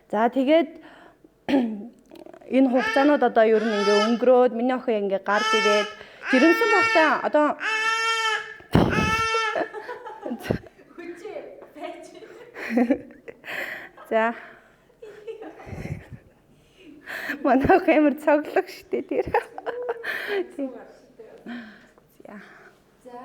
За тэгээд энэ хугацаанууд одоо ер нь ингээ өнгөрөөд миний охин ингээ гарч ирээд жирэмсэн багтаа одоо за манай хэмэр цоглох штэ тэр. За.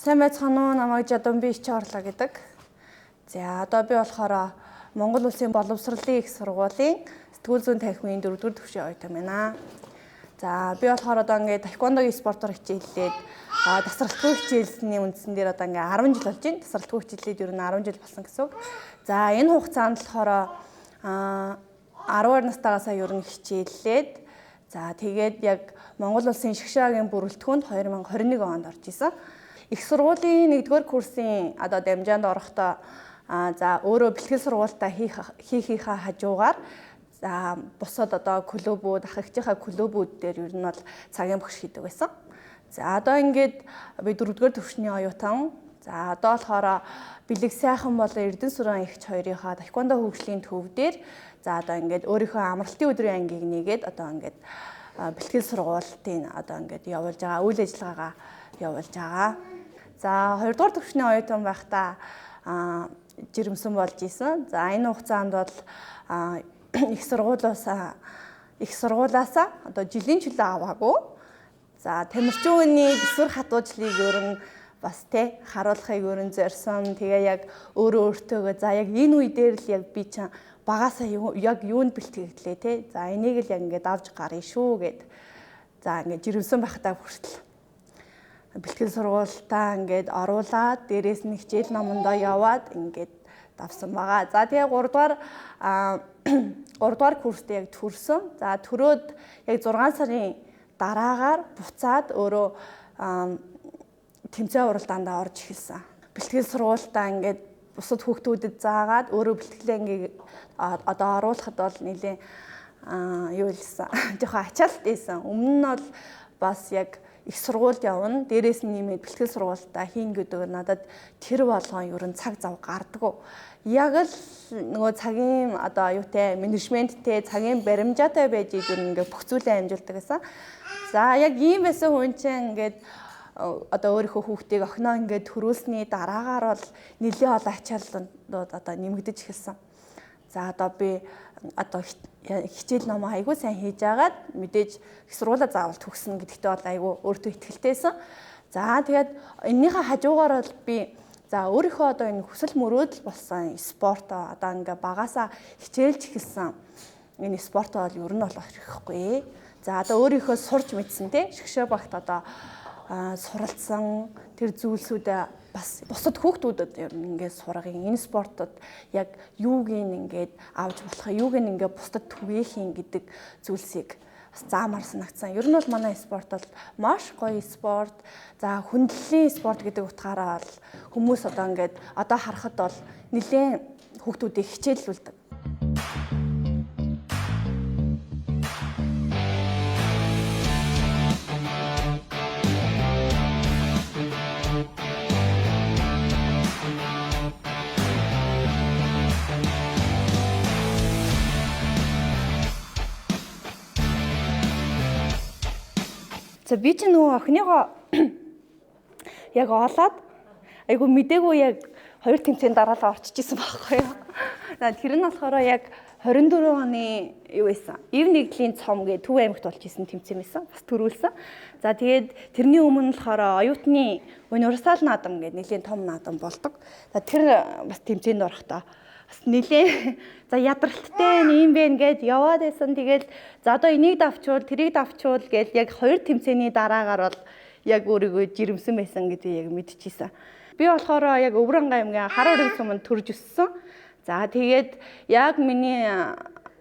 Сайн байцгаана уу, намайг Жадамби Ич орлоо гэдэг. За одоо би болохоор Монгол Улсын боловсролын их сургуулийн сэтгүүл зүйн танхимын 4-р төвшин оюутан байна. За би болохоор одоо ингээд таеквондогийн спортоор хичээллээд тасралтгүй хичээлсний үндсэн дээр одоо ингээд 10 жил болж байна. Тасралтгүй хичээллээд ер нь 10 жил болсон гэсэн үг. За энэ хугацаанд болохоор 10 настайгаас ер нь хичээллээд за тэгээд яг Монгол Улсын шгшаагийн бүрэлдэхүүнд 2021 онд орж исэн. Их сургуулийн 1-р курсын одоо дамжаанд орохдоо за өөрөө бэлтгэл сургуультаа хийхийнхаа хажуугаар за бусад одоо клубүүд, ах эгчийнхаа клубүүд дээр ер нь бол цагийн багш хийдэг байсан. За одоо ингээд би 4-р төвшний оюутан. За одоо болохоор бэлэг сайхан болон Эрдэнэ сүрэн эгч хоёрынхаа таеквондо хөгжлийн төв дээр за одоо ингээд өөрийнхөө амралтын өдрийн ангийг нээгээд одоо ингээд бэлтгэл сургуулийн одоо ингээд явуулж байгаа үйл ажиллагаагаа явуулж байгаа. За 2-р төвшний оюутан байхдаа жирэмсэн болж исэн. За энэ хугацаанд бол их сургуулаасаа одоо жилийн чөлөө аваагүй. За тамирчин үений дэсвэр хатуужлыг ер нь бас харуулахыг ер нь зорьсон. Тэгээ яг өөртөөгөө за яг энэ үе дээр л яг би чинь багасаа яг юунд бэлтгэлээ За энийг л яг ингээд авч гарыг шүү гэд. За ингээд жирэмсэн байхдаа хүртэл бэлтгэл сургуультаа ингээд оруулаад дээрээс нь хичээл номондоо яваад ингээд давсан байгаа. За тэгээ 3-р курст яг төрсөн. За төрөөд яг 6 сарын дараагаар буцаад өөрөө тэмцээн уралдаанд орж эхэлсэн. Бэлтгэл сургуультаа ингээд бусад хүүхдүүдэд заагаад өөрөө бэлтгэлээ ингээд одоо оруулахад бол нэлээд юу хэлсэн. Жоохон ачаалт ийсэн. Өмнө нь бол бас яг их сургуульд явна. Дээрээс нь нэмээд бэлтгэл сургуультаа хийн гэдэг надад тэр болгон ер нь цаг зав гардаггүй. Яг л нөгөө цагийн одоо юутай менежменттэй цагийн баримжаатай байж ер нь ингээ бүх зүйлээ амжилтдаг гэсэн. За яг ийм байсан хүн чинь ингээд одоо өөрийнхөө хүүхдийг охиноо ингээд төрүүлсний дараагаар бол нэлээд олон ачааллууд одоо нэмэгдэж эхэлсэн. За одоо би одоо хичээл номоо айгүй сайн хийж агаад мэдээж их сургуулаа заавал төгснө гэдэгтээ бол айгүй өөртөө итгэлтэйсэн. За тэгээд энэнийхээ хажуугаар бол би за өөрийнхөө одоо энэ хүсэл мөрөөдөл болсон спортоо одоо ингээ багасаа хичээлж эхэлсэн. Энэ спортоо бол ер нь бол орхихгүй. За одоо өөрийнхөө сурч мэдсэн шгшөө багт одоо суралцсан тэр зүйлсүүдээ бас бусад хүүхдүүдэд ер нь ингээд сургын энэ спортод яг юуг ингээд авч болох юуг ингээд бусдад түгээхийн гэдэг зүйлсийг заамаар санагдсан. Ер нь бол манай спорт бол маш гоё спорт. За хүндлэлийн спорт гэдэг утгаараа бол хүмүүс одоо ингээд одоо харахад бол нэлээд хүүхдүүдийг хичээллүүлдэг. За би ч нөгөө охиныгоо яг олоод айгу мдээгүй яг 2 тэмцээний дараалал орчижсэн байхгүй юу. Тэр нь болохоор яг 24 оны юу байсан? Ив нэгдлийн цом гэ Төв аймагт болж исэн тэмцээн байсан. Бас төрүүлсэн. За тэгээд тэрний өмнө болохоор оюутны универсал наадам гэдэг нэлийн том наадам болдог. За тэр бас тэмцээнд орохдоо бас нэлээ за ядралттай юм бэ гэд яваад байсан. Тэгээд за одоо энийг давчвал тэрийг давчвал гэж яг 2 тэмцээний дараагаар бол яг өөрийгөө жирэмсэн байсан гэдгийг яг мэдчихсэн. Би болохоор яг Өвөрангай аймгийн Хар өргөн суманд төрж өссөн. За тэгээд яг миний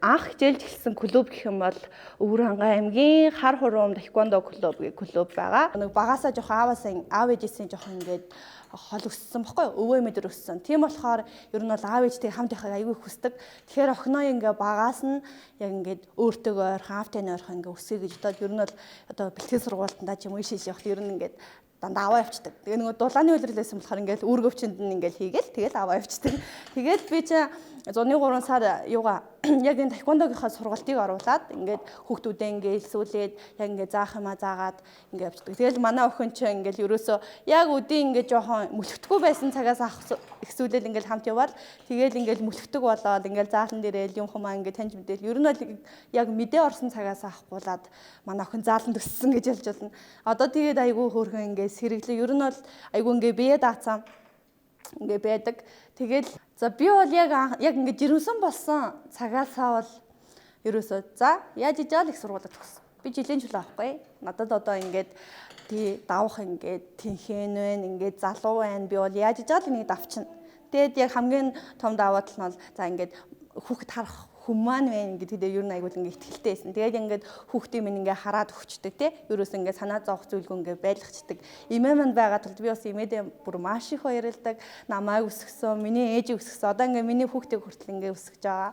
анх хичээлж эхэлсэн клуб гэх юм бол Өвөр Хангай аймгийн Хар Хуруум таеквондо клуб гэх клуб байгаа. Нэг багасаа жоохон аав ээжээсээ жоохон ингээд хол өссөн баггүй өвөө мэдэр өссөн. Тийм болохоор ер нь бол аав ээжтэй хамт байхыг аягүй хүсдэг. Тэгэхээр охиноо ингээ багаас нь яг ингээд өөртөөгөө ойрхон аавтай ойрхон ингээ өсгөе гэж бодоод ер нь бол одоо бэлтгэл сургуультандаа ч юм уу шиш явахад ер нь ингээд дандаа аваа явчихдаг. Тэгээ нөгөө дулааны үйлрэлээсэн болохоор ингээл үүргөвчөнд нь ингээл хийгээл тэгэл аваа явчихдаг. Тэгээд би чи 103 сар юугаа яг энэ таеквондогийнхаа сургалтыг оруулаад ингээд хүүхдүүдээ ингээд илсүүлээд яг ингээд заах юмаа заагаад ингээд явчихдаг. Тэгэл манай охин ч ингээд ерөөсөө яг өдөө ингээд жоохон мөлөвтгөө байсан цагаас ихсүүлэл ингээд хамт яваад тэгэл ингээд мөлөвтөг болоод ингээд заалан дээрээ юм хумаа ингээд таньж мэдээл ер нь бол яг мэдээ орсон цагаас авахгуулаад манай охин зааланд өссөн гэж хэлж болно. Одоо тэгээд айгүй хөөрхөн ингээд сэргэлээ ер нь бол айгүй ингээд бие даацсан ингээ байдаг. Тэгэл за би бол яг ингээ жирэмсэн болсон цагаасаа бол ерөөсөө за яаж ижаал их сургуулаад төгссөн. Би жилийн чөлөө авахгүй. Надад одоо ингээд тий давах ингээд тэнхэн байна, ингээд залуу байна. Би бол яаж ижаал энийг давчихна. Тэгэд яг хамгийн том даваа тал нь бол за ингээд хүүхэд харах хүмүүс байна гэдэгт ер нь айгуул ингээ ихтгэлтэй байсан. Тэгээд ингээд хүүхдийн минь ингээ хараад өгчдөг тий. Ерөөс ингээ санаа зовох зүйлгүй ингээ байлгачдаг. Имээ манд байгаа тул би бас имээдээ бүр маш их баярлдаг. Намайг өсгсөн, миний ээжийг өсгсөн. Одоо ингээ миний хүүхдийг хүртэл ингээ өсгөж байгаа.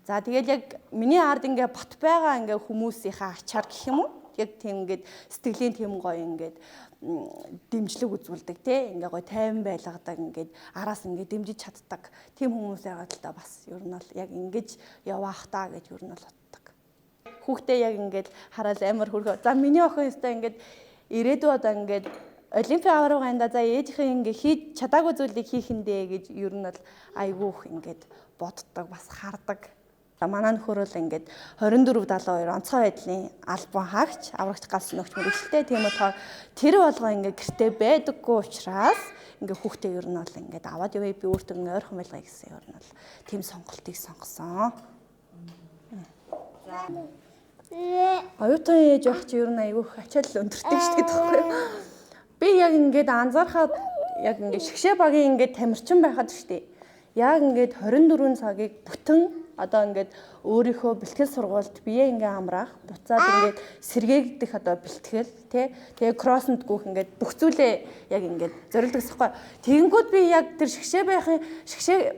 За тэгээд яг миний ард ингээ бот байгаа ингээ хүмүүсийнхаа ачаар гэх юм уу? Яг тийм ингээд сэтгэлийн тийм гоё ингээд дэмжлэг үзүүлдэг тий ингээ гоё тайван байлгадаг ингээд араас ингээ дэмжиж чаддаг тийм хүмүүс байгаа л та бас ер нь бол яг ингэж яваах та гэж ер нь бол боддог. Хүүхдээ яг ингээд хараад амар хөргөө. За миний охин өстой ингээд ирээдүй одоо ингээд олимпийн аварга анда за ээжийнхээ ингээ хийж чадаагүй зүйлийг хийхэндээ гэж ер нь бол айгүйх ингээд боддог бас хардаг. Манай нөхөр бол ингээд 24-72 онцгой байдлын альбом хаагч, аврагч галс нөхч мэрэгчлээ. Тийм болохоор тэр болгоо ингээд гэртээ байдаггүй учраас ингээд хүүхдээ ер нь бол ингээд аваад явъя би өөртөө ингээд ойрхон байлгая гэсэн ер нь бол тийм сонголтыг сонгосон. Оюутан ээж байх чи ер нь айгүйх ачаал өндөртэй шүү дээ тоххой. Би яг ингээд анзаархаад яг ингээд шгшээ багийн ингээд тамирчин байхад шүү дээ. Яг ингээд 24 цагийг бүтэн одоо ингээд өөрийнхөө бэлтгэл сургуульд бие ингээ амраах, буцаад ингээд сэргээгдэх одоо бэлтгэл тий. Тэгээ кросснд гүөх ингээд бүх зүйлээ яг ингээд зорилдог гэсэхгүй. Тэгэнгүүт би яг тэр шгшээ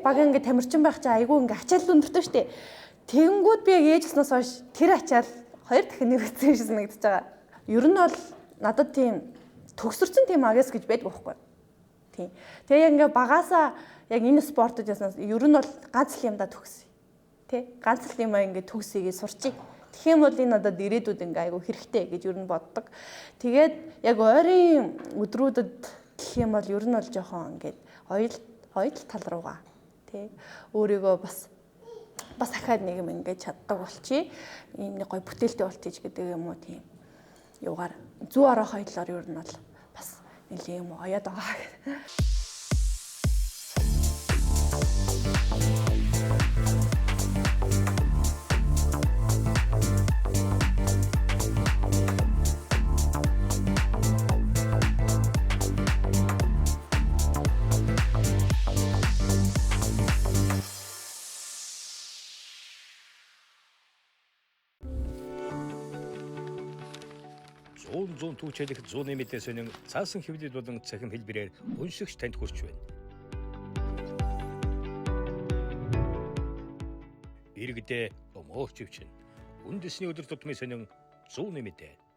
багийн ингээ тамирчин байх чинь айгүй ингээ ачаал өндөртэй штэ. Тэгэнгүүт би яг ээжснээс хойш тэр ачаал хоёр дахин нэрвэцсэн шиг санагдаж байгаа. Ер нь бол надад тийм төгсөрсөн тийм агас гэж байдаг байхгүй. Тий. Тэгээ яг ингээ багаасаа яг энэ спортод яснаас ер нь бол ганц л юмдаа төгсөе. Тэ ганц л юм ингээд төгсөйгээ сурчий. Тэгэх юм бол энэ надад ирээдүйд ингээ айгу хэрэгтэй гэж ер нь боддог. Тэгээд яг ойрын өдрүүдэд гэх юм бол ер нь бол жоохон ингээд ойл тал руугаа тий өөрийгөө бас ахаад нэг юм ингээд чаддаг болчий. Ийм нэг гоё бүтээлтэй болчих гэдэг юм уу тийм. Юугаар зүү ороо хоёлоор ер нь бол бас нэлээ юм оёд байгаа. Зүүн түүчэлэх зүүнний мэдээсийн цаасан хэвлэл болон цахим хэлбэрээр уншигч танд хүрч байна. Иргэдээ өмөөч өвчин. Үндэсний өдөр тутмын сонин зүүнний мэдээ.